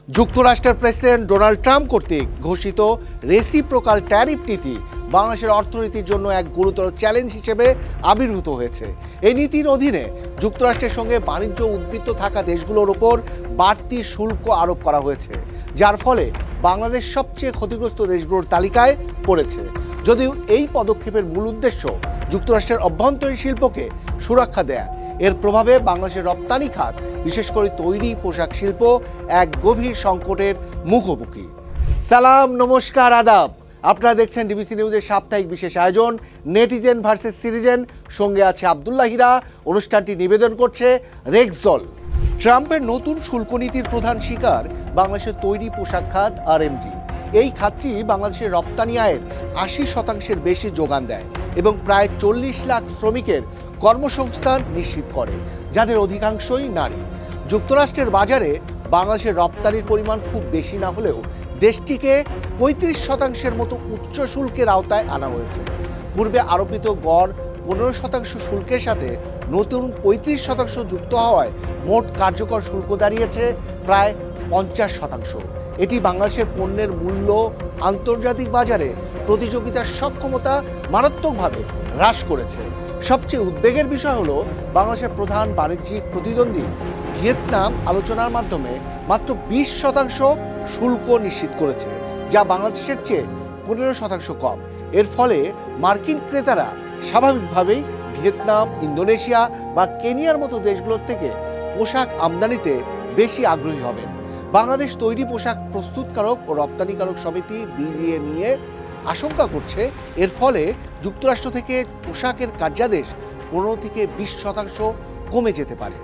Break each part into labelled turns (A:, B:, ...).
A: যুক্তরাষ্ট্রের president Donald Trump কর্তৃক ঘোষিত রেসিপ্রোকাল ট্যারিফ নীতি বাংলাদেশের অর্থনীতির জন্য এক গুরুতর চ্যালেঞ্জ হিসেবে আবির্ভূত হয়েছে। এই নীতির অধীনে যুক্তরাষ্ট্রের সঙ্গে বাণিজ্য উদ্বৃত্ত থাকা দেশগুলোর উপর বাড়তি শুল্ক আরোপ করা হয়েছে, যার ফলে বাংলাদেশ সবচেয়ে ক্ষতিগ্রস্ত দেশগুলোর তালিকায় পড়েছে। যদিও এই পদক্ষেপের মূল উদ্দেশ্য যুক্তরাষ্ট্রের অভ্যন্তরীণ শিল্পকে সুরক্ষা দেয়া, এর প্রভাবে বাংলাদেশের রপ্তানি খাত, বিশেষ করে তৈরি পোশাক শিল্প এক গভীর সংকটের মুখোমুখি। সালাম, নমস্কার, আদাব। আপনারা দেখছেন ডিবিসি নিউজের সাপ্তাহিক বিশেষ আয়োজন নেটিজেন ভার্সেস সিটিজেন। সঙ্গে আছে আব্দুল্লাহ হীরা। অনুষ্ঠানটি নিবেদন করছে রেক্সল। ট্রাম্পের নতুন শুল্ক নীতির প্রধান শিকার বাংলাদেশের তৈরি পোশাক খাত আরএমজি। এই খাতটি বাংলাদেশের রপ্তানি আয়ের ৮০% বেশি যোগান দেয় এবং প্রায় ৪০ লাখ শ্রমিকের কর্মসংস্থান নিশ্চিত করে, যাদের অধিকাংশই নারী। যুক্তরাষ্ট্রের বাজারে বাংলাদেশের রপ্তানির পরিমাণ খুব বেশি না হলেও দেশটিকে ৩৫% মতো উচ্চ শুল্কের আওতায় আনা হয়েছে। পূর্বে আরোপিত গড় ১৫% শুল্কের সাথে নতুন ৩৫% যুক্ত হওয়ায় মোট কার্যকর শুল্ক দাঁড়িয়েছে প্রায় ৫০%। এটি বাংলাদেশের পণ্যের মূল্য আন্তর্জাতিক বাজারে প্রতিযোগিতার সক্ষমতা মারাত্মকভাবে হ্রাস করেছে। সবচেয়ে উদ্বেগের বিষয় হলো বাংলাদেশের প্রধান বাণিজ্যিক প্রতিদ্বন্দ্বী ভিয়েতনাম আলোচনার মাধ্যমে মাত্র ২০% শুল্ক নিশ্চিত করেছে, যা বাংলাদেশের চেয়ে ১৫% কম। এর ফলে মার্কিন ক্রেতারা স্বাভাবিকভাবেই ভিয়েতনাম, ইন্দোনেশিয়া বা কেনিয়ার মতো দেশগুলোর থেকে পোশাক আমদানিতে বেশি আগ্রহী হবেন। বাংলাদেশ তৈরি পোশাক প্রস্তুতকারক ও রপ্তানিকারক সমিতি BGMEA আশঙ্কা করছে এর ফলে যুক্তরাষ্ট্র থেকে পোশাকের কার্যাদেশ ১৫ থেকে ২০% কমে যেতে পারে।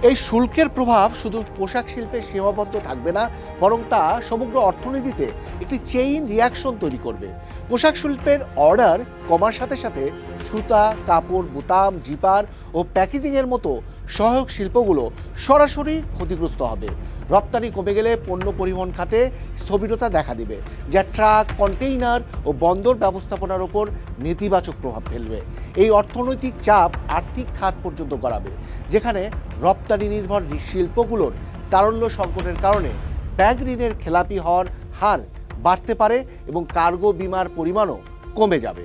A: এই শুল্কের প্রভাব শুধু পোশাক শিল্পে সীমাবদ্ধ থাকবে না, বরং তা সমগ্র অর্থনীতিতে একটি চেইন রিয়াকশন তৈরি করবে। পোশাক শিল্পের অর্ডার কমার সাথে সাথে সুতা, কাপড়, বোতাম, জিপার ও প্যাকেজিংয়ের মতো সহায়ক শিল্পগুলো সরাসরি ক্ষতিগ্রস্ত হবে। রপ্তানি কমে গেলে পণ্য পরিবহন খাতে স্থবিরতা দেখা দিবে, যা ট্রাক, কন্টেইনার ও বন্দর ব্যবস্থাপনার ওপর নেতিবাচক প্রভাব ফেলবে। এই অর্থনৈতিক চাপ আর্থিক খাত পর্যন্ত গড়াবে, যেখানে রপ্তানি নির্ভর শিল্পগুলোর তারল্য সংকটের কারণে ব্যাংক ঋণের খেলাপি হওয়ার হার বাড়তে পারে এবং কার্গো বিমার পরিমাণও কমে যাবে।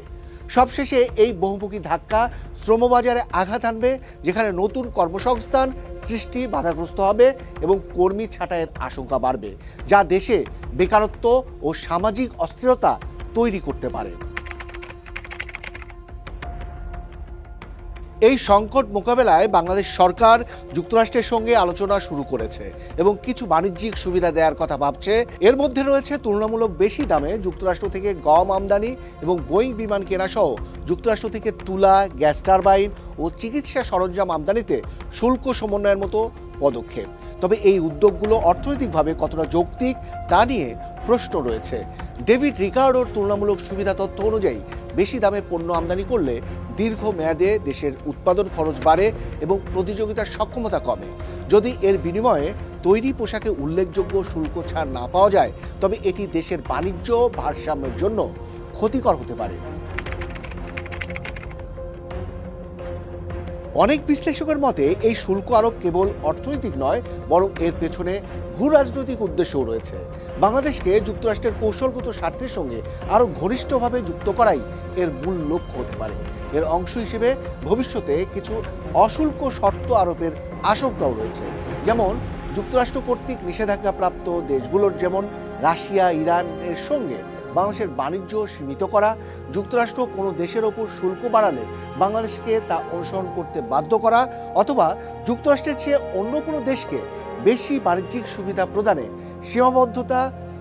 A: সবশেষে এই বহুমুখী ধাক্কা শ্রমবাজারে আঘাত আনবে, যেখানে নতুন কর্মসংস্থান সৃষ্টি বাধাগ্রস্ত হবে এবং কর্মী ছাঁটাইয়ের আশঙ্কা বাড়বে, যা দেশে বেকারত্ব ও সামাজিক অস্থিরতা তৈরি করতে পারে। এই সংকট মোকাবেলায় বাংলাদেশ সরকার যুক্তরাষ্ট্রের সঙ্গে আলোচনা শুরু করেছে এবং কিছু বাণিজ্যিক সুবিধা দেওয়ার কথা ভাবছে। এর মধ্যে রয়েছে তুলনামূলক বেশি দামে যুক্তরাষ্ট্র থেকে গম আমদানি এবং বোয়িং বিমান কেনা সহ যুক্তরাষ্ট্র থেকে তুলা, গ্যাস টারবাইন ও চিকিৎসা সরঞ্জাম আমদানিতে শুল্ক সমন্বয়ের মতো পদক্ষেপ। তবে এই উদ্যোগগুলো অর্থনৈতিকভাবে কতটা যৌক্তিক তা নিয়ে প্রশ্ন রয়েছে। ডেভিড রিকার্ডোর তুলনামূলক সুবিধা তথ্য অনুযায়ী বেশি দামে পণ্য আমদানি করলে দীর্ঘমেয়াদে দেশের উৎপাদন খরচ বাড়ে এবং প্রতিযোগিতার সক্ষমতা কমে। যদি এর বিনিময়ে তৈরি পোশাকে উল্লেখযোগ্য শুল্ক ছাড় না পাওয়া যায়, তবে এটি দেশের বাণিজ্য ভারসাম্যের জন্য ক্ষতিকর হতে পারে। অনেক বিশ্লেষকের মতে এই শুল্ক আরোপ কেবল অর্থনৈতিক নয়, বরং এর পেছনে ভূ রাজনৈতিক উদ্দেশ্যও রয়েছে। বাংলাদেশকে যুক্তরাষ্ট্রের কৌশলগত স্বার্থের সঙ্গে আরও ঘনিষ্ঠভাবে যুক্ত করাই এর মূল লক্ষ্য হতে পারে। এর অংশ হিসেবে ভবিষ্যতে কিছু অশুল্ক শর্ত আরোপের আশঙ্কাও রয়েছে, যেমন যুক্তরাষ্ট্র কর্তৃক নিষেধাজ্ঞাপ্রাপ্ত দেশগুলোর যেমন রাশিয়া, ইরানের সঙ্গে বাংলাদেশের বাণিজ্য সীমিত করা, যুক্তরাষ্ট্র কোনো দেশের ওপর শুল্ক বাড়ালে বাংলাদেশকে তা অনুসরণ করতে বাধ্য করা, অথবা যুক্তরাষ্ট্রের চেয়ে অন্য কোনো দেশকে বেশি বাণিজ্যিক সুবিধা প্রদানে সীমাবদ্ধতা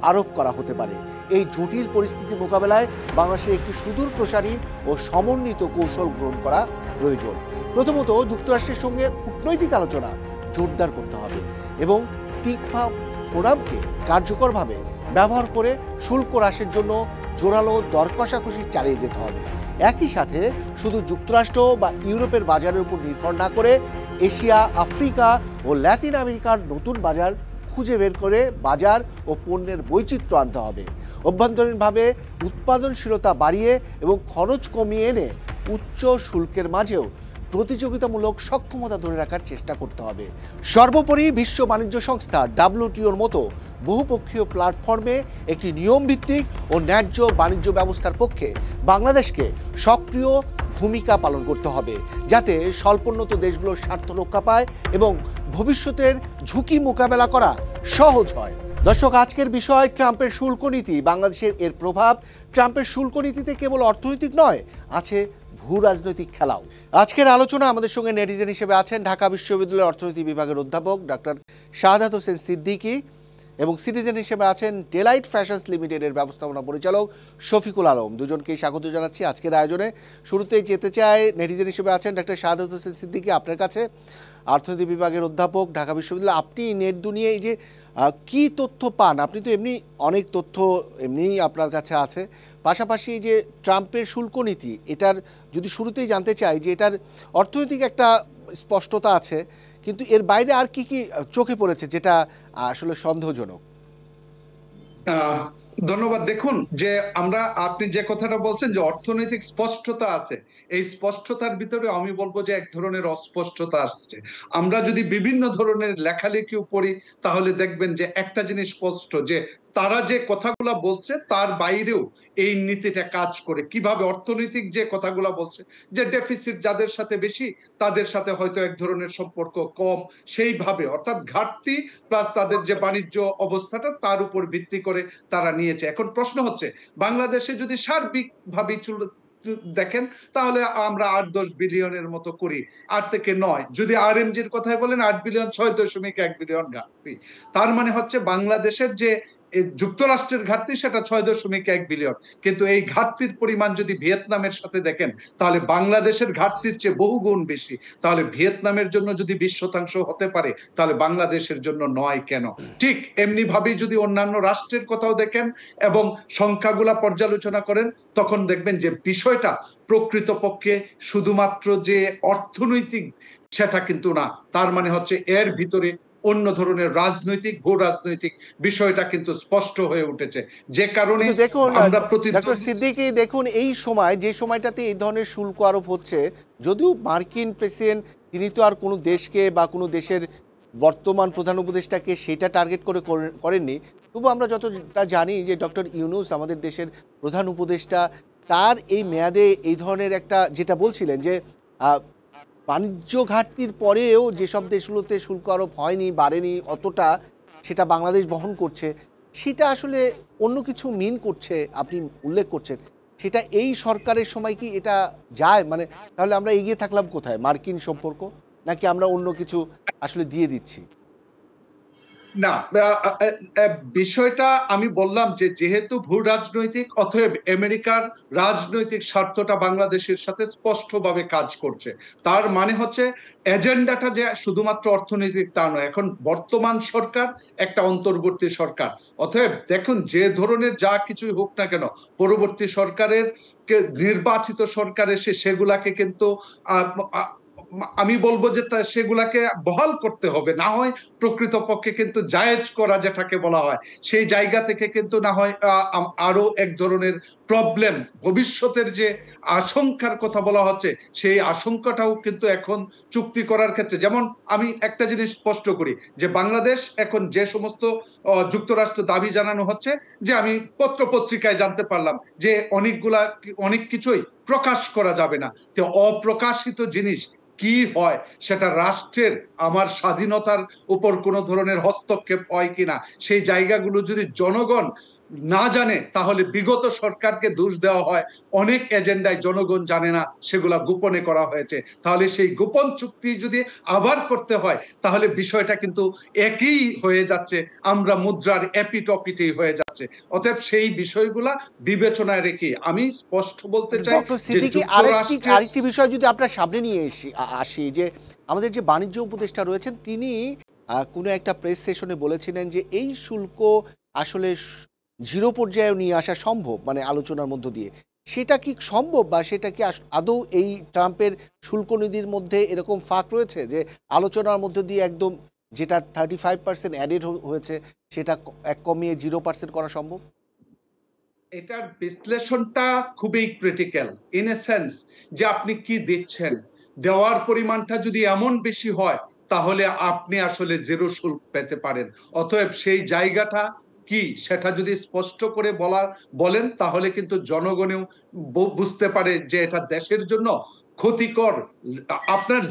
A: আরোপ করা হতে পারে। এই জটিল পরিস্থিতি মোকাবেলায় বাংলাদেশের একটি সুদূর প্রসারী ও সমন্বিত কৌশল গ্রহণ করা প্রয়োজন। প্রথমত, যুক্তরাষ্ট্রের সঙ্গে কূটনৈতিক আলোচনা জোরদার করতে হবে এবং টিকফা ফোরামকে কার্যকরভাবে ব্যবহার করে শুল্ক হ্রাসের জন্য জোরালো দর কষাকষি চালিয়ে যেতে হবে। একই সাথে শুধু যুক্তরাষ্ট্র বা ইউরোপের বাজারের উপর নির্ভর না করে এশিয়া, আফ্রিকা ও ল্যাতিন আমেরিকার নতুন বাজার খুঁজে বের করে বাজার ও পণ্যের বৈচিত্র্য আনতে হবে। অভ্যন্তরীণভাবে উৎপাদনশীলতা বাড়িয়ে এবং খরচ কমিয়ে এনে উচ্চ শুল্কের মাঝেও প্রতিযোগিতামূলক সক্ষমতা ধরে রাখার চেষ্টা করতে হবে। সর্বোপরি বিশ্ব বাণিজ্য সংস্থা WTOর মতো বহুপক্ষীয় প্ল্যাটফর্মে একটি নিয়মভিত্তিক ও ন্যায্য বাণিজ্য ব্যবস্থার পক্ষে বাংলাদেশকে সক্রিয় ভূমিকা পালন করতে হবে, যাতে স্বল্পোন্নত দেশগুলোর স্বার্থ রক্ষা পায় এবং ভবিষ্যতের ঝুঁকি মোকাবেলা করা সহজ হয়। দর্শক, আজকের বিষয় ট্রাম্পের শুল্ক নীতি, বাংলাদেশের এর প্রভাব। ট্রাম্পের শুল্ক নীতিতে কেবল অর্থনৈতিক নয়, আছে ভূ রাজনৈতিক খেলাও। আজকের আলোচনা আমাদের সঙ্গে নেটিজেন হিসেবে আছেন ঢাকা বিশ্ববিদ্যালয়ের অর্থনীতি বিভাগের অধ্যাপক ডক্টর শাহাদাত হোসেন সিদ্দিকী এবং সিটিজেন হিসেবে আছেন ডেলাইট ফ্যাশনস লিমিটেডের ব্যবস্থাপনা পরিচালক শফিকুল আলম। দুজনকেই স্বাগত জানাচ্ছি আজকের আয়োজনে। শুরুতেই যেতে চাই, নেটিজেন হিসেবে আছেন ডক্টর শাহাদাত হোসেন সিদ্দিকী, আপনার কাছে। অর্থনীতি বিভাগের অধ্যাপক, ঢাকা বিশ্ববিদ্যালয়, আপনি নেট দুনিয়ায় এই যে কি তথ্য পান? আপনি তো এমনি অনেক তথ্য এমনিই আপনার কাছে আছে, পাশাপাশি যে ট্রাম্পের শুল্ক নীতি, এটার যদি শুরুতেই জানতে চাই যে এটার অর্থনৈতিক একটা স্পষ্টতা আছে, কিন্তু এর বাইরে আর কি কি চোখে পড়েছে যেটা আসলে সন্দেহজনক?
B: ধন্যবাদ। দেখুন, যে আপনি যে কথাটা বলছেন যে অর্থনৈতিক স্পষ্টতা আছে, এই স্পষ্টতার ভিতরে আমি বলবো যে এক ধরনের অস্পষ্টতা আসছে। আমরা যদি বিভিন্ন ধরনের লেখালেখিও পড়ি তাহলে দেখবেন যে একটা জিনিস স্পষ্ট, যে তারা যে কথাগুলা বলছে তার বাইরেও এই নীতিটা কাজ করে। কিভাবে? অর্থনৈতিক যে কথাগুলা বলছে, যে ডেফিসিট যাদের সাথে বেশি তাদের সাথে হয়তো এক ধরনের সম্পর্ক কম, সেইভাবে অর্থাৎ ঘাটতি প্লাস তাদের যে বাণিজ্য অবস্থাটা তার উপর ভিত্তি করে তারা নিয়েছে। এখন প্রশ্ন হচ্ছে, বাংলাদেশে যদি সার্বিকভাবে দেখেন তাহলে আমরা 8-10 বিলিয়নের মতো করি, 8 থেকে 9। যদি RMGর কথাই বলেন 8 বিলিয়ন, 6.1 বিলিয়ন ঘাটতি। তার মানে হচ্ছে বাংলাদেশের যে যুক্তরাষ্ট্রের ঘাটতি সেটা 6.1 বিলিয়ন, কিন্তু এই ঘাটতির পরিমাণ যদি ভিয়েতনামের সাথে দেখেন তাহলে বাংলাদেশের ঘাটতির চেয়ে বহুগুণ বেশি। তাহলে ভিয়েতনামের জন্য যদি 20% হতে পারে তাহলে বাংলাদেশের জন্য নয় কেন? ঠিক এমনি ভাবেই যদি অন্যান্য রাষ্ট্রের কথাও দেখেন এবং সংখ্যাগুলা পর্যালোচনা করেন, তখন দেখবেন যে বিষয়টা প্রকৃতপক্ষে শুধুমাত্র যে অর্থনৈতিক সেটা কিন্তু না। তার মানে হচ্ছে এর ভিতরে অন্য ধরনের রাজনৈতিক, ভূ রাজনৈতিক বিষয়টা কিন্তু স্পষ্ট হয়ে উঠেছে, যে কারণে
A: দেখুন
B: আমরা
A: ডক্টর সিদ্দিকী, দেখুন এই সময়, যে সময়টাতে এই ধরনের শুল্ক আরোপ হচ্ছে, যদিও মার্কিন প্রেসিডেন্ট তিনি তো আর কোনো দেশকে বা কোনো দেশের বর্তমান প্রধান উপদেষ্টাকে সেটা টার্গেট করে করেননি, তবু আমরা যতটা জানি যে ডক্টর ইউনূস আমাদের দেশের প্রধান উপদেষ্টা, তার এই মেয়াদে এই ধরনের একটা, যেটা বলছিলেন যে বাণিজ্য ঘাটতির পরেও যেসব দেশগুলোতে শুল্ক আরোপ হয়নি, বাড়েনি অতটা, সেটা বাংলাদেশ বহন করছে, সেটা আসলে অন্য কিছু মিন করছে, আপনি উল্লেখ করছেন, সেটা এই সরকারের সময় কি এটা যায়? মানে তাহলে আমরা এগিয়ে থাকলাম কোথায়? মার্কিন সম্পর্ক, নাকি আমরা অন্য কিছু আসলে দিয়ে দিচ্ছি?
B: না, বিষয়টা আমি বললাম যে যেহেতু ভূ রাজনৈতিক, অতএব আমেরিকার রাজনৈতিক স্বার্থটা বাংলাদেশের সাথে স্পষ্টভাবে কাজ করছে। তার মানে হচ্ছে এজেন্ডাটা যে শুধুমাত্র অর্থনৈতিক তা নয়। এখন বর্তমান সরকার একটা অন্তর্বর্তী সরকার, অতএব দেখুন যে ধরনের যা কিছুই হোক না কেন, পরবর্তী সরকারের নির্বাচিত সরকার এসে সেগুলাকে কিন্তু আমি বলবো যে সেগুলাকে বহাল করতে হবে, না হয় প্রকৃতপক্ষে কিন্তু জায়েজ করা যেটাকে বলা হয়, সেই জায়গা থেকে কিন্তু না হয় আরো এক ধরনের প্রবলেম, ভবিষ্যতের যে আশঙ্কার কথা বলা হচ্ছে সেই আশঙ্কাটাও কিন্তু এখন চুক্তি করার ক্ষেত্রে, যেমন আমি একটা জিনিস স্পষ্ট করি যে বাংলাদেশ এখন যে সমস্ত যুক্তরাষ্ট্র দাবি জানানো হচ্ছে, যে আমি পত্র পত্রিকায় জানতে পারলাম যে অনেক কিছুই প্রকাশ করা যাবে না। তো অপ্রকাশিত জিনিস কি হয়, সেটা রাষ্ট্রের আমার স্বাধীনতার উপর কোনো ধরনের হস্তক্ষেপ হয় কিনা, সেই জায়গাগুলো যদি জনগণ না জানে তাহলে বিগত সরকারকে দোষ দেওয়া হয়। অনেক এজেন্ডায় জনগণ জানে না, সেগুলা গোপনে করা হয়েছে। তাহলে সেই গোপন চুক্তি যদি আবার করতে হয় তাহলে বিষয়টা কিন্তু একই হয়ে যাচ্ছে, আমরা মুদ্রার এপিটপিটেই হয়ে যাচ্ছে। অতএব সেই বিষয়গুলা বিবেচনায় রেখে আমি স্পষ্ট বলতে চাই যে
A: আরেকটি বিষয় যদি আপনার সামনে নিয়ে আসি, যে আমাদের যে বাণিজ্য উপদেষ্টা রয়েছেন, তিনি কোনো একটা প্রেস সেশনে বলেছিলেন যে এই শুল্ক আসলে জিরো পর্যায়ে নিয়ে আসা সম্ভব, মানে আলোচনার মধ্য দিয়ে। সেটা কি সম্ভব, বা সেটা কি আদৌ এই ট্রাম্পের শুল্ক নীতির মধ্যে এরকম ফাঁক রয়েছে যে আলোচনার মধ্য দিয়ে একদম যেটা 35% অ্যাডেড হয়েছে সেটা কমিয়ে 0% করা সম্ভব?
B: এটার বিশ্লেষণটা খুবই ক্রিটিক্যাল ইন এ সেন্স যে আপনি কি দিচ্ছেন। দেওয়ার পরিমাণটা যদি এমন বেশি হয় তাহলে আপনি আসলে জিরো শুল্ক পেতে পারেন। অতএব সেই জায়গাটা কি সেটা যদি স্পষ্ট করে বলেন তাহলে কিন্তু জনগণেও বুঝতে পারে যে এটা দেশের জন্য ক্ষতিকর। আপনার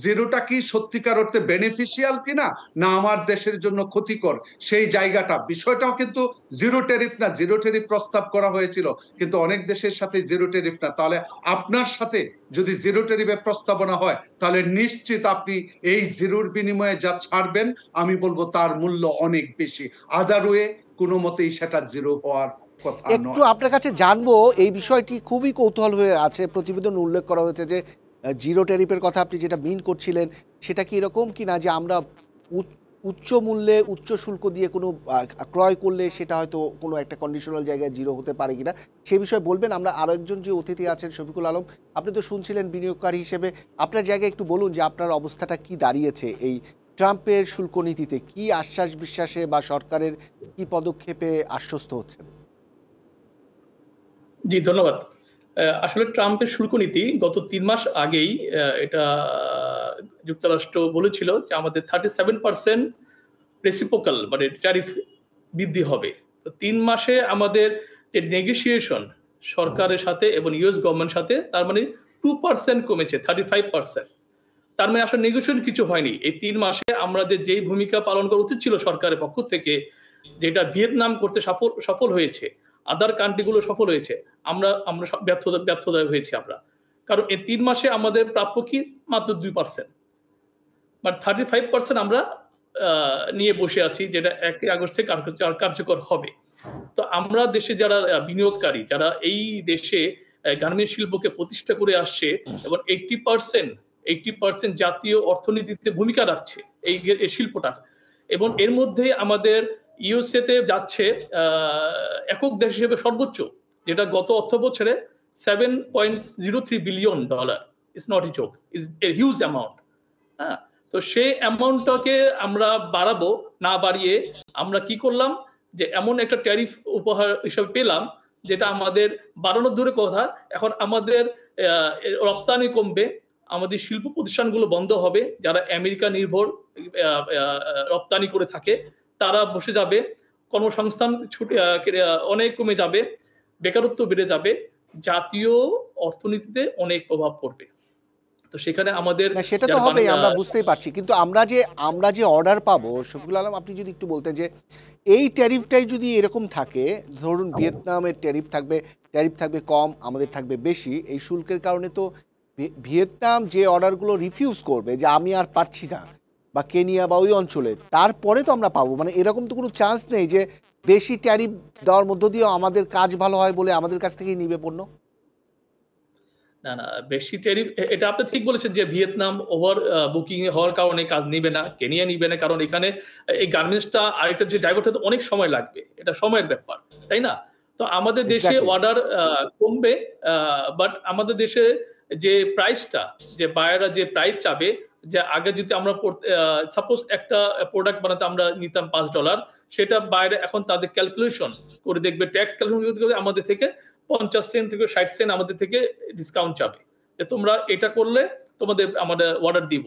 B: জিরোটা কি সত্যিকার অর্থে বেনিফিশিয়াল কিনা, না আমার দেশের জন্য ক্ষতিকর, সেই জায়গাটা বিষয়টাও কিন্তু জিরো ট্যারিফ না। জিরো ট্যারিফ প্রস্তাব করা হয়েছিল কিন্তু অনেক দেশের সাথে জিরো ট্যারিফ না। তাহলে আপনার সাথে যদি জিরো ট্যারিফের প্রস্তাবনা হয় তাহলে নিশ্চিত আপনি এই জিরোর বিনিময়ে যা ছাড়বেন আমি বলবো তার মূল্য অনেক বেশি। আদার ওয়ে কোনো মতেই সেটা জিরো হওয়ার কথা
A: একটু
B: নয়।
A: আপনার কাছে জানবো, এই বিষয়টি খুবই কৌতূহল হয়ে আছে। প্রতিবেদন উল্লেখ করা হয়েছে যে জিরো ট্যারিফের কথা আপনি যেটা মিন করছিলেন সেটা কি এরকম কি না যে আমরা উচ্চ মূল্যে উচ্চ শুল্ক দিয়ে কোনো ক্রয় করলে সেটা হয়তো কোনো একটা কন্ডিশনাল জায়গায় জিরো হতে পারে কিনা সে বিষয়ে বলবেন। আমরা আরো একজন যে অতিথি আছেন শফিকুল আলম, আপনি তো শুনছিলেন বিনিয়োগকারী হিসেবে, আপনার জায়গায় একটু বলুন যে আপনার অবস্থাটা কি দাঁড়িয়েছে এই ট্রাম্পের শুল্ক নীতিতে, কি আশ্বাস বিশ্বাসে বা সরকারের কি পদক্ষেপে আশ্বস্ত হচ্ছেন?
C: জি, ধন্যবাদ। আসলে ট্রাম্পের শুল্ক নীতি গত ৩ মাস আগেই এটা যুক্তরাষ্ট্র বলেছিল যে আমাদের 37% রেসিপ্রোকাল মানে ট্যারিফ বৃদ্ধি হবে। তো ৩ মাসে আমাদের যে নেগোসিয়েশন সরকারের সাথে এবং ইউএস গভর্নমেন্ট সাথে, তার মানে 2% কমেছে 35%। তার মানে আসলে নেগোসিয়েশন কিছু হয়নি। এই ৩ মাসে আমাদের যেই ভূমিকা পালন করা উচিত ছিল সরকারের পক্ষ থেকে, যেটা ভিয়েতনাম করতে সফল হয়েছে, আদার কান্ট্রিগুলো সফল হয়েছে, আমরা আমরা ব্যর্থতা হয়েছি আমরা। কারণ এই ৩ মাসে আমাদের প্রাপ্য কি মাত্র 2%, বাট 35% আমরা নিয়ে বসে আছি, যেটা 1 আগস্ট থেকে কার্যকর হবে। তো আমরা দেশে যারা বিনিয়োগকারী, যারা এই দেশে গার্মেন্টস শিল্পকে প্রতিষ্ঠা করে আসছে এবং 80% জাতীয় অর্থনীতিতে ভূমিকা রাখছে এই শিল্পটা, এবং এর মধ্যে আমাদের ইউএসএ তে যাচ্ছে একক দেশ হিসেবে সর্বোচ্চ, যেটা গত অর্থ বছরে $7.03 billion. It's not a joke, it's a huge amount. হ্যাঁ, তো সেই অ্যামাউন্টটাকে আমরা বাড়াবো না বাড়িয়ে আমরা কি করলাম যে এমন একটা ট্যারিফ উপহার হিসেবে পেলাম, যেটা আমাদের বাড়ানোর দূরে কথা, এখন আমাদের রপ্তানি কমবে, আমাদের শিল্প প্রতিষ্ঠানগুলো বন্ধ হবে, যারা আমেরিকা নির্ভর রপ্তানি করে থাকে তারা বসে যাবে, কর্মসংস্থান অনেক কমে যাবে, বেকারত্ব বেড়ে যাবে, জাতীয় অর্থনীতিতে অনেক প্রভাব পড়বে। তো সেখানে আমাদের
A: না সেটা তো হবেই, আমরা বুঝতেই পারছি, কিন্তু আমরা যে অর্ডার পাবো, শফিকুল আলম আপনি যদি একটু বলতেন যে এই ট্যারিফটাই যদি এরকম থাকে, ধরুন ভিয়েতনামের ট্যারিফ থাকবে কম, আমাদের থাকবে বেশি, এই শুল্কের কারণে তো ভিয়েতনাম যে অর্ডারগুলো রিফিউজ করবে যে আমি আর পারছি না, বা কেনিয়া বা ওই অঞ্চলে, তারপরে তো আমরা পাবো। মানে এরকম তো কোনো চান্স নেই যে বেশি ট্যারিফ দেওয়ার মধ্য দিয়েও আমাদের কাজ ভালো হয় বলে আমাদের কাছ থেকেই নিবে পণ্য।
C: না না, বেশি ট্যারিফ, এটা আপনি ঠিক বলেছেন যে ভিয়েতনাম ওভার বুকিং হওয়ার কারণে কাজ নিবে না, কেনিয়া নিবে না, কারণ এখানে এই গার্মেন্টসটা আরেকটা যে ডাইভার্ট হতে অনেক সময় লাগবে, এটা সময়ের ব্যাপার, তাই না? তো আমাদের দেশে অর্ডার কমবে, বাট আমাদের দেশে যে প্রাইসটা, যে বায়াররা যে প্রাইস চাবে, যে আগে যদি আমরা সাপোজ একটা প্রোডাক্ট বানাতে আমরা নিতাম $5, সেটা বাইরে এখন তাদের ক্যালকুলেশন করে দেখবে, ট্যাক্স ক্যালকুলেশন করে আমাদের থেকে 50 সেন্ট থেকে 60 সেন্ট আমাদের থেকে ডিসকাউন্ট চাবে, যে তোমরা এটা করলে আমাদের অর্ডার দিব।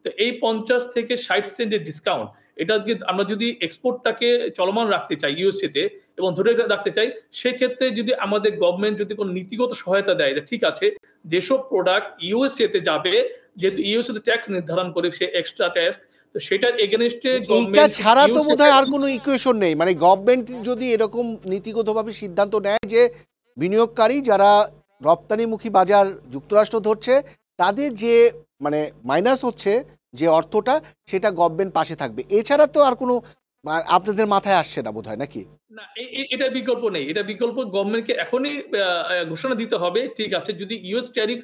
C: তো এই 50 থেকে 60 সেন্টের ডিসকাউন্ট, এটা আমরা যদি এক্সপোর্টটাকে চলমান রাখতে চাই ইউএসএ তে এবং ধরে রাখতে চাই, সেক্ষেত্রে যদি আমাদের গভর্নমেন্ট যদি কোনো নীতিগত সহায়তা দেয়, ঠিক আছে, যেসব প্রোডাক্ট ইউএসএ তে যাবে, যেহেতু ইউএসএ তে ট্যাক্স নির্ধারণ করে সে এক্সট্রা ট্যাক্স, তো সেটার এগেইনস্টে
A: এইটা ছাড়া তো বোধহয় আর কোনো ইকুয়েশন নেই। মানে গভর্নমেন্ট যদি এরকম নীতিগতভাবে সিদ্ধান্ত নেয় যে বিনিয়োগকারী যারা রপ্তানিমুখী বাজার যুক্তরাষ্ট্র ধরছে, তাদের যে মানে মাইনাস হচ্ছে যে অর্থটা, সেটা গভর্নমেন্ট পাশে থাকবে, এছাড়া তো আর কোনো আপনাদের মাথায় আসছে না বোধহয়, নাকি?
C: না, এটা বিকল্প নেই। এটা বিকল্প গভর্নমেন্টকে এখনই ঘোষণা দিতে হবে, ঠিক আছে, যদি ইউএস ট্যারিফ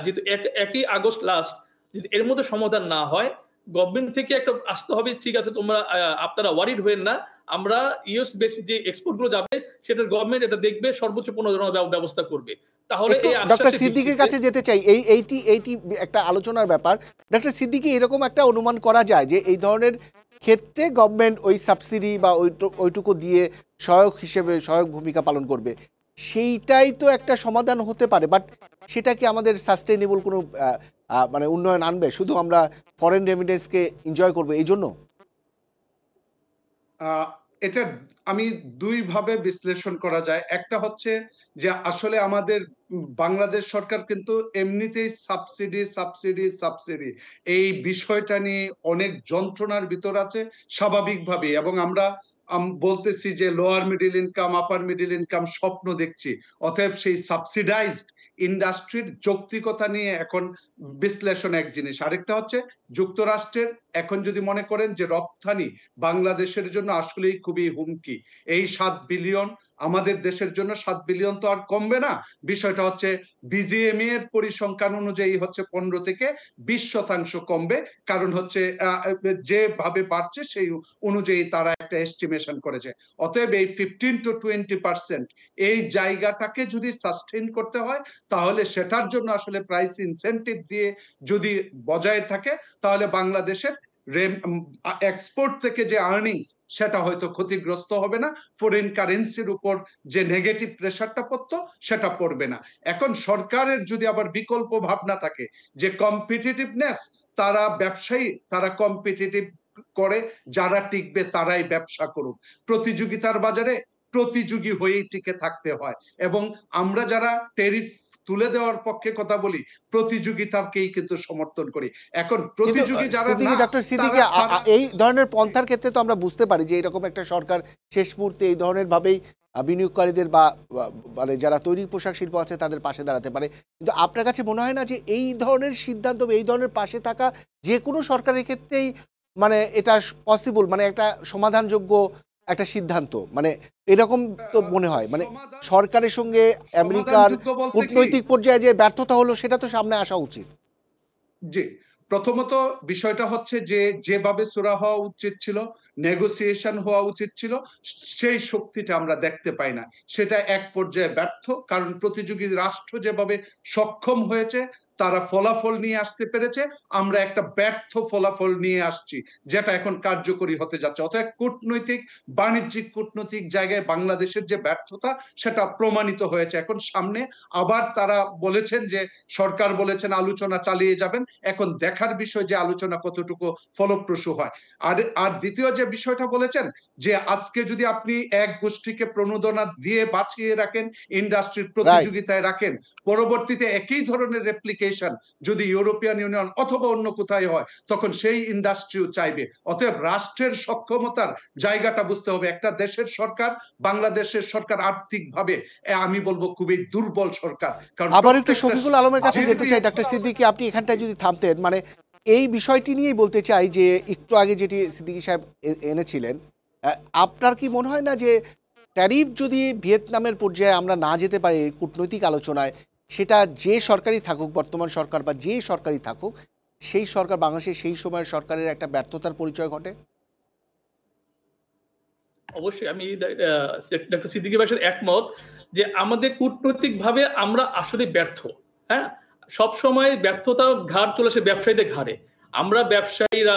C: যেহেতু 1 আগস্ট লাস্ট, যদি এর মধ্যে সমাধান না হয়, গভর্নমেন্ট থেকে একটা আসতে হবে, ঠিক আছে, আপনারা ওয়ারিড হয়েন না, আমরা ইউএস বেসি যে এক্সপোর্ট গুলো যাবে সেটার গভর্নমেন্ট এটা দেখবে, সর্বোচ্চ পুনর্গঠনের ব্যবস্থা করবে। তাহলে এই
A: ডক্টর সিদ্দিকীর কাছে যেতে চাই, এইটি একটা আলোচনার ব্যাপার। ডক্টর সিদ্দিকী, এরকম একটা অনুমান করা যায় যে এই ধরনের ক্ষেত্রে গভর্নমেন্ট ওই সাবসিডি বা ওইটুকু দিয়ে সহায়ক ভূমিকা পালন করবে, সেইটাই তো একটা সমাধান হতে পারে। বাট সেটা কি আমাদের সাস্টেইনেবল কোনো মানে উন্নয়ন আনবে, শুধু আমরা ফরেন রেমিটেন্সকে এনজয় করবো এই জন্য?
B: এটা আমি দুই ভাবে বিশ্লেষণ করা যায়। একটা হচ্ছে যে আসলে আমাদের বাংলাদেশ সরকার কিন্তু এমনিতেই সাবসিডি সাবসিডি সাবসিডি এই বিষয়টা নিয়ে অনেক যন্ত্রণার ভিতর আছে স্বাভাবিকভাবে, এবং আমরা বলতেছি যে লোয়ার মিডিল ইনকাম আপার মিডিল ইনকাম স্বপ্ন দেখছি। অতএব সেই সাবসিডাইজড ইন্ডাস্ট্রির যৌক্তিকতা নিয়ে এখন বিশ্লেষণ এক জিনিস। আরেকটা হচ্ছে যুক্তরাষ্ট্রের এখন যদি মনে করেন যে রপ্তানি বাংলাদেশের জন্য আসলেই খুবই হুমকি, এই 7 বিলিয়ন আমাদের দেশের জন্য 7 বিলিয়ন তো আর কমবে না। বিষয়টা হচ্ছে বিজিএমই এর পরিসংখ্যান অনুযায়ী হচ্ছে 15 থেকে 20% কমবে, কারণ হচ্ছে যেভাবে বাড়ছে সেই অনুযায়ী তারা একটা এস্টিমেশন করেছে। অতএব এই 15 to 20% এই জায়গাটাকে যদি সাস্টেইন করতে হয়, তাহলে সেটার জন্য আসলে প্রাইস ইনসেনটিভ দিয়ে যদি বজায় থাকে, তাহলে বাংলাদেশের এক্সপোর্ট থেকে যে আর্নিংস সেটা হয়তো ক্ষতিগ্রস্ত হবে না, ফরেন কারেন্সির উপর যে নেগেটিভ প্রেসারটা পড়তো সেটা পড়বে না। এখন সরকারের যদি আবার বিকল্প ভাবনা থাকে যে কম্পিটিটিভনেস, তারা ব্যবসায়ী, তারা কম্পিটিটিভ করে, যারা টিকবে তারাই ব্যবসা করুক। প্রতিযোগিতার বাজারে প্রতিযোগী হয়েই টিকে থাকতে হয়, এবং আমরা যারা ট্যারিফ তুলে দেওয়ার পক্ষে কথা বলি, প্রতিযোগিতাকেই কিন্তু সমর্থন করি। এখন প্রতিযোগী যারা না,
A: ডক্টর সিদ্দিকী, এই ধরনের পন্থার ক্ষেত্রে তো আমরা বুঝতে পারি যে এরকম একটা সরকার শেষ মুহূর্তে এই ধরনের ভাবেই বিনিয়োগকারীদের বা মানে যারা তৈরি পোশাক শিল্প আছে তাদের পাশে দাঁড়াতে পারে। কিন্তু আপনার কাছে মনে হয় না যে এই ধরনের সিদ্ধান্ত, এই ধরনের পাশে থাকা যে কোনো সরকারের ক্ষেত্রেই মানে এটা পসিবল, মানে একটা সমাধানযোগ্য একটা সিদ্ধান্ত, মানে এরকম তো মনে হয়? মানে সরকারের সঙ্গে আমেরিকার কূটনৈতিক পর্যায়ে যে ব্যর্থতা হলো সেটা তো সামনে আসা উচিত।
B: জি, প্রথমত বিষয়টা হচ্ছে যে যেভাবে সুরা হওয়া উচিত ছিল, নেগোসিয়েশন হওয়া উচিত ছিল, সেই শক্তিটা আমরা দেখতে পাই না। সেটা এক পর্যায়ে ব্যর্থ, কারণ প্রতিযোগী রাষ্ট্র যেভাবে সক্ষম হয়েছে, তারা ফলাফল নিয়ে আসতে পেরেছে, আমরা একটা ব্যর্থ ফলাফল নিয়ে আসছি, যেটা এখন কার্যকরী হতে যাচ্ছে। অতএব কূটনৈতিক বাণিজ্যিক কূটনৈতিক জায়গায় বাংলাদেশের যে ব্যর্থতা সেটা প্রমাণিত হয়েছে। এখন সামনে আবার তারা বলেছেন যে, সরকার বলেছেন আলোচনা চালিয়ে যাবেন। এখন দেখার বিষয় যে আলোচনা কতটুকু ফলপ্রসূ হয়। আর দ্বিতীয় যে বিষয়টা বলেছেন যে আজকে যদি আপনি এক গোষ্ঠীকে প্রণোদনা দিয়ে বাঁচিয়ে রাখেন, ইন্ডাস্ট্রির প্রতিযোগিতায় রাখেন, পরবর্তীতে একই ধরনের রেপ্লিকেশন যদি ইউরোপিয়ান ইউনিয়ন অথবা অন্য কোথায় হয়, তখন সেই ইন্ডাস্ট্রিও চাইবে। অতএব রাষ্ট্রের সক্ষমতার জায়গাটা বুঝতে হবে। একটা দেশের সরকার, বাংলাদেশের সরকার আর্থিকভাবে আমি বলবো খুবই দুর্বল সরকার। কারণ
A: আবার একটু শফিকুল আলমের কাছে যেতে চাই ডক্টর সিদ্দিকী, আপনি এখানটায় যদি থামতেন। মানে এই বিষয়টি নিয়েই বলতে চাই যে একটু আগে যেটি সিদ্দিকী সাহেব এনেছিলেন, আপনার কি মনে হয় না যে ট্যারিফ যদি ভিয়েতনামের পর্যায়ে আমরা না যেতে পারি কূটনৈতিক আলোচনায়, সেটা যে সরকারই থাকুক, বর্তমান সরকার বা যে সরকারই থাকুক, সেই সরকার, বাংলাদেশের সেই সময়ের সরকারের একটা ব্যর্থতার পরিচয় ঘটে?
C: অবশ্যই আমি ডক্টর সিদ্দিকী ভাইয়ের সাথে একমত যে আমাদের কূটনৈতিকভাবে আমরা আসলে ব্যর্থ। হ্যাঁ, সব সময় ব্যর্থতা ঘাড় চলে আসে ব্যবসায়ীদের ঘাড়ে। আমরা ব্যবসায়ীরা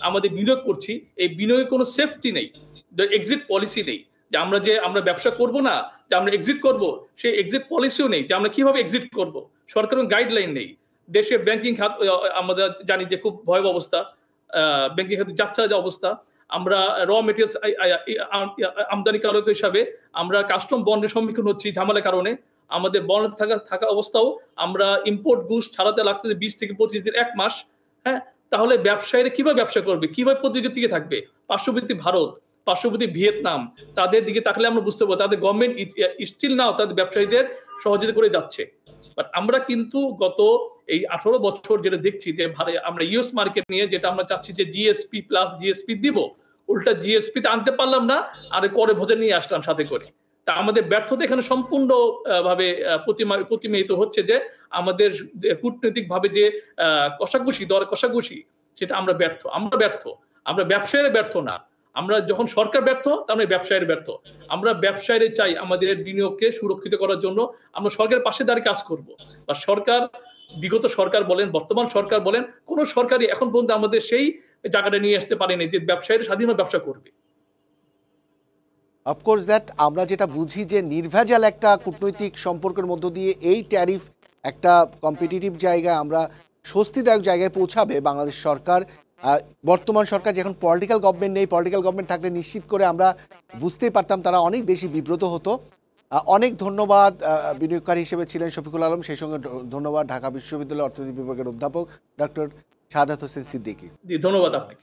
C: আমাদের বিনিয়োগ করছি, এই বিনিয়োগে কোনো সেফটি নেই, এক্সিট পলিসি নেই, যে আমরা ব্যবসা করব না, যে আমরা এক্সিট করব, সেই এক্সিট পলিসিও নেই, যে আমরা কিভাবে এক্সিট করব, সরকারের গাইডলাইন নেই। দেশের ব্যাংকিং খাত আমরা জানি যে খুব ভয়াবহ অবস্থা, ব্যাংকিং খাতে যাচ্ছে যে অবস্থা। আমরা র মেটেরিয়ালস আমদানিকারক হিসাবে আমরা কাস্টম বন্ডের সম্মুখীন হচ্ছি ঝামেলার কারণে। আমাদের বন্ড থাকা অবস্থাও আমরা ইম্পোর্ট গুডস ছাড়াতে লাগতেছে 20 থেকে 25 দিন, 1 মাস। হ্যাঁ, তাহলে ব্যবসায়ীরা কিভাবে ব্যবসা করবে, কিভাবে প্রতিযোগিতা থাকবে? পার্শ্ববর্তী ভারত, পার্শ্ববর্তী ভিয়েতনাম, তাদের দিকে তাকলে আমরা বুঝতে পারবো তাদের গভর্নমেন্ট স্টিল নাও তাদের ব্যবসায়ীদের সহযোগিতা করে যাচ্ছে। বাট আমরা কিন্তু গত এই 18 বছর যেটা দেখছি যে আমরা ইউএস মার্কেট নিয়ে যেটা আমরা চাচ্ছি যে জিএসপি প্লাস জিএসপি দিব, উল্টা জিএসপি তে আনতে পারলাম না, আর করে ভোজে নিয়ে আসলাম সাথে করে। তা আমাদের ব্যর্থতা এখানে সম্পূর্ণ ভাবে প্রতিমায়িত হচ্ছে যে আমাদের কূটনৈতিক ভাবে যে কষাকষি, দর কষাকষি, সেটা আমরা ব্যর্থ। আমরা ব্যবসায়ীরা ব্যর্থ না। আমরা যখন সরকার ব্যর্থ, তার মানে ব্যবসায়ীরা ব্যর্থ। আমরা ব্যবসায়ীরা চাই আমাদের বিনিয়োগকে সুরক্ষিত করার জন্য আমরা সরকারের পাশে দাঁড়িয়ে কাজ করব। বা সরকার, বিগত সরকার বলেন, বর্তমান সরকার বলেন, কোন সরকারই এখন পর্যন্ত আমাদের সেই জায়গাটা নিয়ে আসতে পারেনি যে ব্যবসায়ীরা স্বাধীনভাবে ব্যবসা করবে।
A: অফকোর্স দ্যাট আমরা যেটা বুঝি যে নির্ভেজাল একটা কূটনৈতিক সম্পর্কের মধ্য দিয়ে এই ট্যারিফ একটা কম্পিটিটিভ জায়গায় আমরা স্বস্তিদায়ক জায়গায় পৌঁছাবে বাংলাদেশ সরকার? বর্তমান সরকার যে এখন পলিটিক্যাল গভর্নমেন্ট নেই, পলিটিক্যাল গভর্নমেন্ট থাকলে নিশ্চিত করে আমরা বুঝতেই পারতাম তারা অনেক বেশি বিব্রত হতো। অনেক ধন্যবাদ। বিনিয়োগকারী হিসেবে ছিলেন শফিকুল আলম, সেই সঙ্গে ধন্যবাদ ঢাকা বিশ্ববিদ্যালয়ের অর্থনীতি বিভাগের অধ্যাপক ডক্টর শাহাদাত হোসেন সিদ্দিকী।
C: ধন্যবাদ আপনাকে।